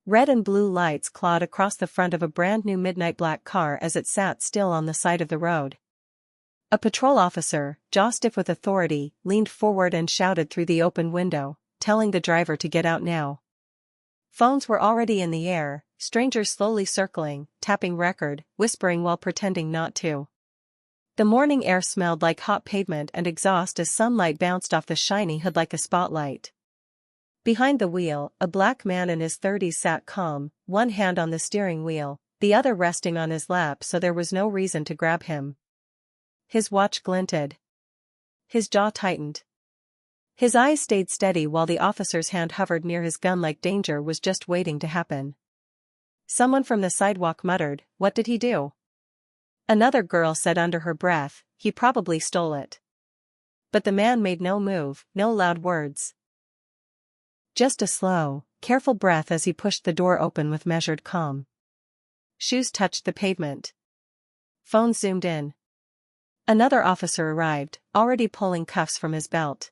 Red and blue lights clawed across the front of a brand new midnight black car as it sat still on the side of the road. A patrol officer, jaw stiff with authority, leaned forward and shouted through the open window, telling the driver to get out now. Phones were already in the air, strangers slowly circling, tapping record, whispering while pretending not to. The morning air smelled like hot pavement and exhaust as sunlight bounced off the shiny hood like a spotlight. Behind the wheel, a black man in his 30s sat calm, one hand on the steering wheel, the other resting on his lap so there was no reason to grab him. His watch glinted. His jaw tightened. His eyes stayed steady while the officer's hand hovered near his gun like danger was just waiting to happen. Someone from the sidewalk muttered, "What did he do?" Another girl said under her breath, "He probably stole it." But the man made no move, no loud words. Just a slow, careful breath as he pushed the door open with measured calm. Shoes touched the pavement. Phone zoomed in. Another officer arrived, already pulling cuffs from his belt.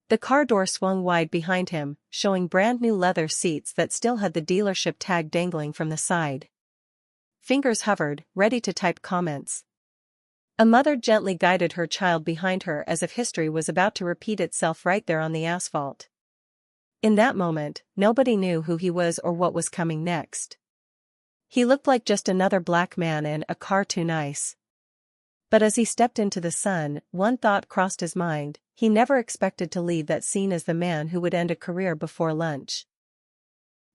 The car door swung wide behind him, showing brand new leather seats that still had the dealership tag dangling from the side. Fingers hovered, ready to type comments. A mother gently guided her child behind her as if history was about to repeat itself right there on the asphalt. In that moment, nobody knew who he was or what was coming next. He looked like just another black man in a car too nice. But as he stepped into the sun, one thought crossed his mind: he never expected to leave that scene as the man who would end a career before lunch.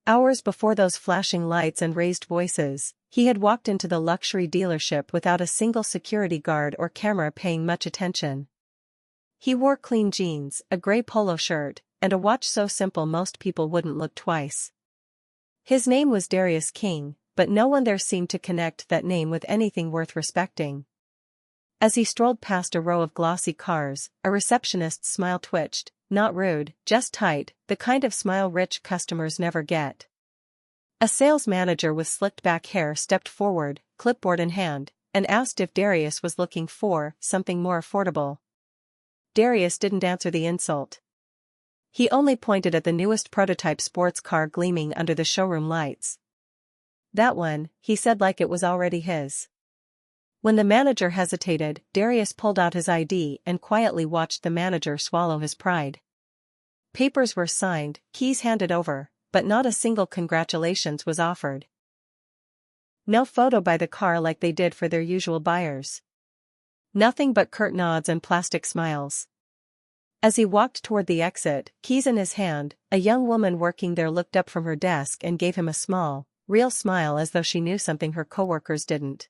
Hours before those flashing lights and raised voices, he had walked into the luxury dealership without a single security guard or camera paying much attention. He wore clean jeans, a gray polo shirt, and a watch so simple most people wouldn't look twice. His name was Darius King, but no one there seemed to connect that name with anything worth respecting. As he strolled past a row of glossy cars, a receptionist's smile twitched, not rude, just tight, the kind of smile rich customers never get. A sales manager with slicked back hair stepped forward, clipboard in hand, and asked if Darius was looking for something more affordable. Darius didn't answer the insult. He only pointed at the newest prototype sports car gleaming under the showroom lights. "That one," he said like it was already his. When the manager hesitated, Darius pulled out his ID and quietly watched the manager swallow his pride. Papers were signed, keys handed over, but not a single congratulations was offered. No photo by the car like they did for their usual buyers. Nothing but curt nods and plastic smiles. As he walked toward the exit, keys in his hand, a young woman working there looked up from her desk and gave him a small, real smile as though she knew something her coworkers didn't.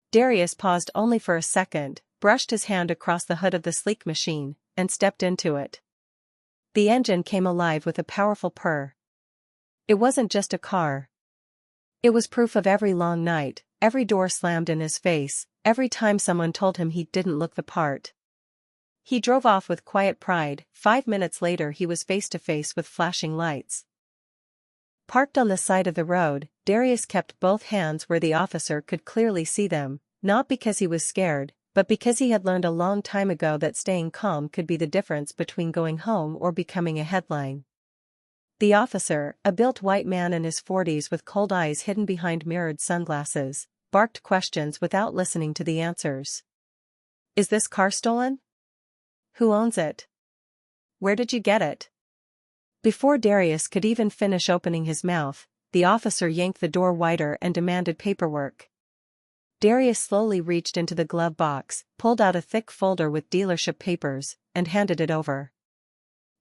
Darius paused only for a second, brushed his hand across the hood of the sleek machine, and stepped into it. The engine came alive with a powerful purr. It wasn't just a car. It was proof of every long night, every door slammed in his face, every time someone told him he didn't look the part. He drove off with quiet pride. 5 minutes later he was face to face with flashing lights. Parked on the side of the road, Darius kept both hands where the officer could clearly see them, not because he was scared, but because he had learned a long time ago that staying calm could be the difference between going home or becoming a headline. The officer, a built white man in his 40s with cold eyes hidden behind mirrored sunglasses, barked questions without listening to the answers. "Is this car stolen? Who owns it? Where did you get it?" Before Darius could even finish opening his mouth, the officer yanked the door wider and demanded paperwork. Darius slowly reached into the glove box, pulled out a thick folder with dealership papers, and handed it over.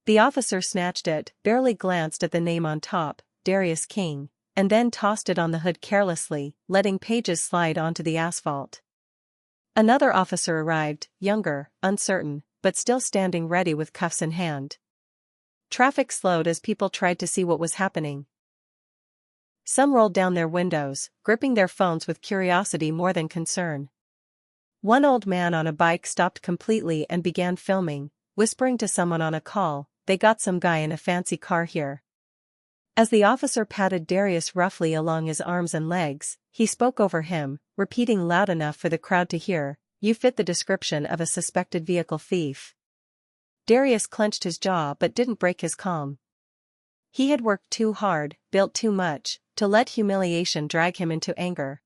The officer snatched it, barely glanced at the name on top, Darius King, and then tossed it on the hood carelessly, letting pages slide onto the asphalt. Another officer arrived, younger, uncertain, but still standing ready with cuffs in hand. Traffic slowed as people tried to see what was happening. Some rolled down their windows, gripping their phones with curiosity more than concern. One old man on a bike stopped completely and began filming, whispering to someone on a call, "They got some guy in a fancy car here." As the officer patted Darius roughly along his arms and legs, he spoke over him, repeating loud enough for the crowd to hear, "You fit the description of a suspected vehicle thief." Darius clenched his jaw but didn't break his calm. He had worked too hard, built too much, to let humiliation drag him into anger.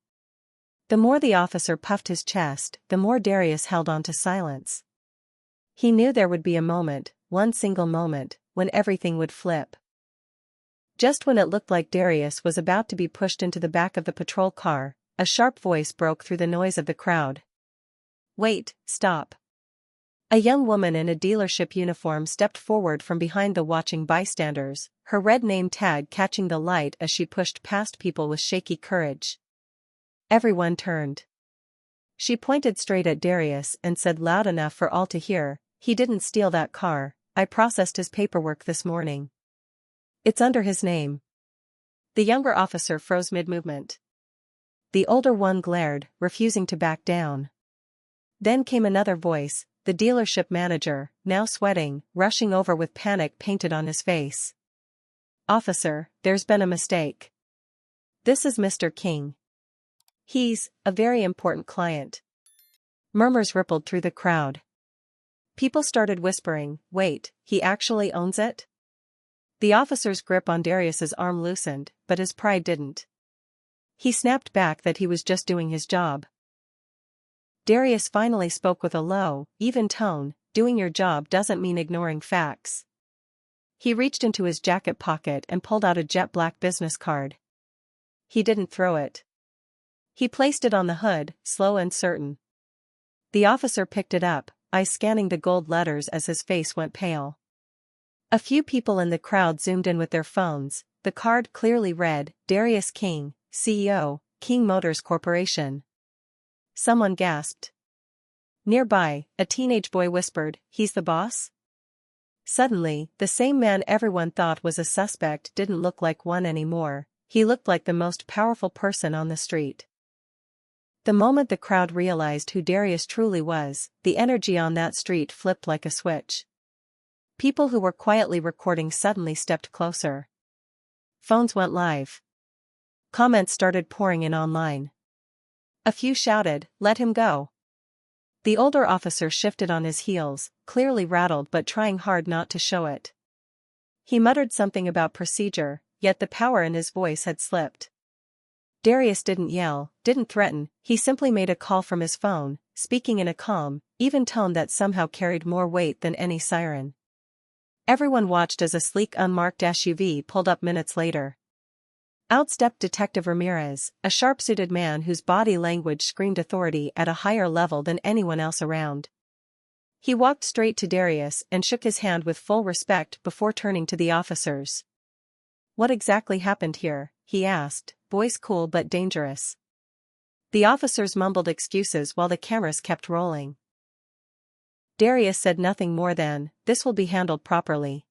The more the officer puffed his chest, the more Darius held on to silence. He knew there would be a moment, one single moment, when everything would flip. Just when it looked like Darius was about to be pushed into the back of the patrol car, a sharp voice broke through the noise of the crowd. "Wait, stop." A young woman in a dealership uniform stepped forward from behind the watching bystanders, her red name tag catching the light as she pushed past people with shaky courage. Everyone turned. She pointed straight at Darius and said loud enough for all to hear, "He didn't steal that car, I processed his paperwork this morning. It's under his name." The younger officer froze mid-movement. The older one glared, refusing to back down. Then came another voice, the dealership manager, now sweating, rushing over with panic painted on his face. "Officer, there's been a mistake. This is Mr. King. He's a very important client." Murmurs rippled through the crowd. People started whispering, "Wait, he actually owns it?" The officer's grip on Darius's arm loosened, but his pride didn't. He snapped back that he was just doing his job. Darius finally spoke with a low, even tone, "Doing your job doesn't mean ignoring facts." He reached into his jacket pocket and pulled out a jet black business card. He didn't throw it. He placed it on the hood, slow and certain. The officer picked it up, eyes scanning the gold letters as his face went pale. A few people in the crowd zoomed in with their phones. The card clearly read, "Darius King, CEO, King Motors Corporation." Someone gasped. Nearby, a teenage boy whispered, "He's the boss?" Suddenly, the same man everyone thought was a suspect didn't look like one anymore. He looked like the most powerful person on the street. The moment the crowd realized who Darius truly was, the energy on that street flipped like a switch. People who were quietly recording suddenly stepped closer. Phones went live. Comments started pouring in online. A few shouted, "Let him go." The older officer shifted on his heels, clearly rattled but trying hard not to show it. He muttered something about procedure, yet the power in his voice had slipped. Darius didn't yell, didn't threaten, he simply made a call from his phone, speaking in a calm, even tone that somehow carried more weight than any siren. Everyone watched as a sleek unmarked SUV pulled up minutes later. Out stepped Detective Ramirez, a sharp-suited man whose body language screamed authority at a higher level than anyone else around. He walked straight to Darius and shook his hand with full respect before turning to the officers. "What exactly happened here?" he asked, voice cool but dangerous. The officers mumbled excuses while the cameras kept rolling. Darius said nothing more than, "This will be handled properly."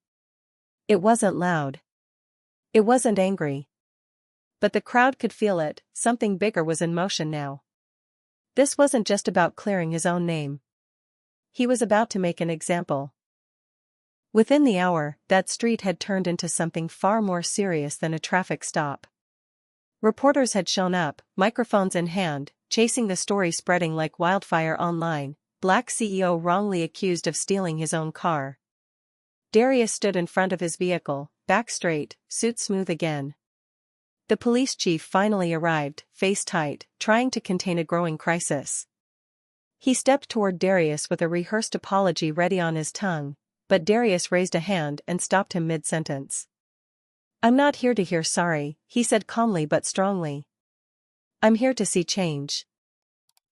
It wasn't loud. It wasn't angry. But the crowd could feel it, something bigger was in motion now. This wasn't just about clearing his own name. He was about to make an example. Within the hour, that street had turned into something far more serious than a traffic stop. Reporters had shown up, microphones in hand, chasing the story spreading like wildfire online. Black CEO wrongly accused of stealing his own car. Darius stood in front of his vehicle, back straight, suit smooth again. The police chief finally arrived, face tight, trying to contain a growing crisis. He stepped toward Darius with a rehearsed apology ready on his tongue, but Darius raised a hand and stopped him mid-sentence. "I'm not here to hear sorry," he said calmly but strongly. "I'm here to see change."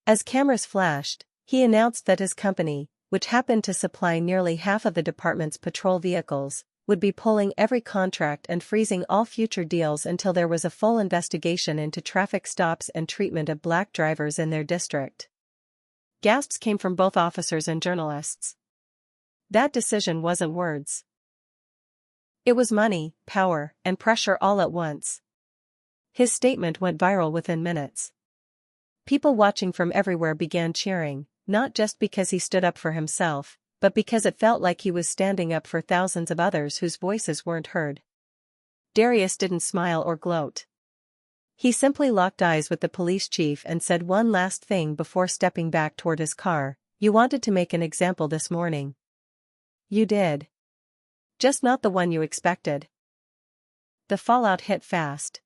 As cameras flashed, he announced that his company, which happened to supply nearly half of the department's patrol vehicles, would be pulling every contract and freezing all future deals until there was a full investigation into traffic stops and treatment of black drivers in their district. Gasps came from both officers and journalists. That decision wasn't words. It was money, power, and pressure all at once. His statement went viral within minutes. People watching from everywhere began cheering, not just because he stood up for himself, but because it felt like he was standing up for thousands of others whose voices weren't heard. Darius didn't smile or gloat. He simply locked eyes with the police chief and said one last thing before stepping back toward his car. "You wanted to make an example this morning. You did. Just not the one you expected." the fallout hit fast.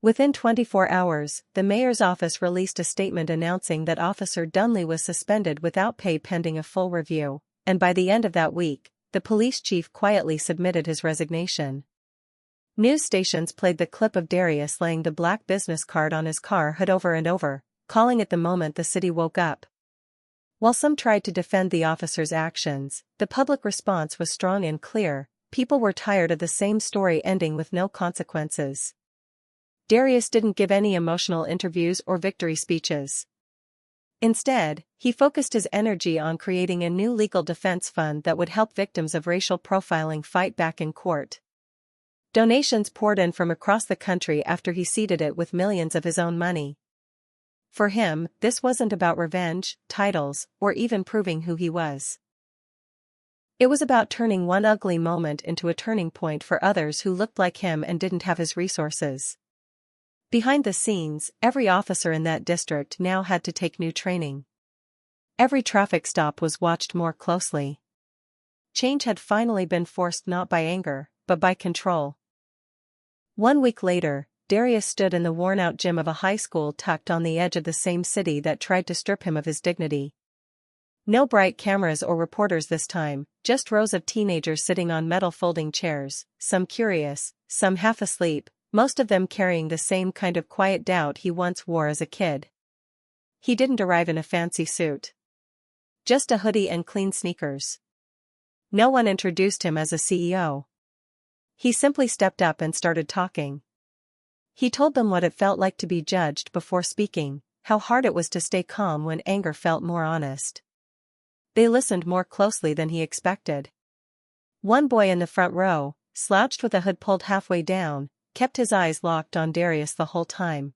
Within 24 hours, the mayor's office released a statement announcing that Officer Dunley was suspended without pay pending a full review, and by the end of that week, the police chief quietly submitted his resignation. News stations played the clip of Darius laying the black business card on his car hood over and over, calling it the moment the city woke up. While some tried to defend the officer's actions, the public response was strong and clear. People were tired of the same story ending with no consequences. Darius didn't give any emotional interviews or victory speeches. Instead, he focused his energy on creating a new legal defense fund that would help victims of racial profiling fight back in court. Donations poured in from across the country after he seeded it with millions of his own money. For him, this wasn't about revenge, titles, or even proving who he was. It was about turning one ugly moment into a turning point for others who looked like him and didn't have his resources. Behind the scenes, every officer in that district now had to take new training. Every traffic stop was watched more closely. Change had finally been forced not by anger, but by control. 1 week later, Darius stood in the worn-out gym of a high school tucked on the edge of the same city that tried to strip him of his dignity. No bright cameras or reporters this time, just rows of teenagers sitting on metal folding chairs, some curious, some half asleep, most of them carrying the same kind of quiet doubt he once wore as a kid. He didn't arrive in a fancy suit. Just a hoodie and clean sneakers. No one introduced him as a CEO. He simply stepped up and started talking. He told them what it felt like to be judged before speaking, how hard it was to stay calm when anger felt more honest. They listened more closely than he expected. One boy in the front row, slouched with a hood pulled halfway down, kept his eyes locked on Darius the whole time.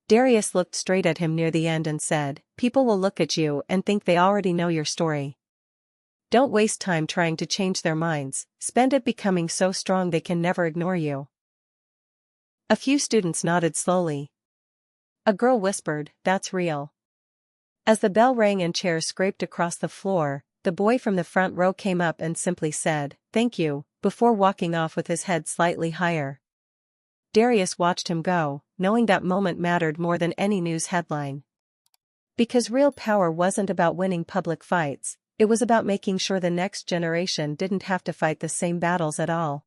Darius looked straight at him near the end and said, "People will look at you and think they already know your story. Don't waste time trying to change their minds, spend it becoming so strong they can never ignore you." A few students nodded slowly. A girl whispered, "That's real." As the bell rang and chairs scraped across the floor, the boy from the front row came up and simply said, "Thank you," before walking off with his head slightly higher. Darius watched him go, knowing that moment mattered more than any news headline. Because real power wasn't about winning public fights, it was about making sure the next generation didn't have to fight the same battles at all.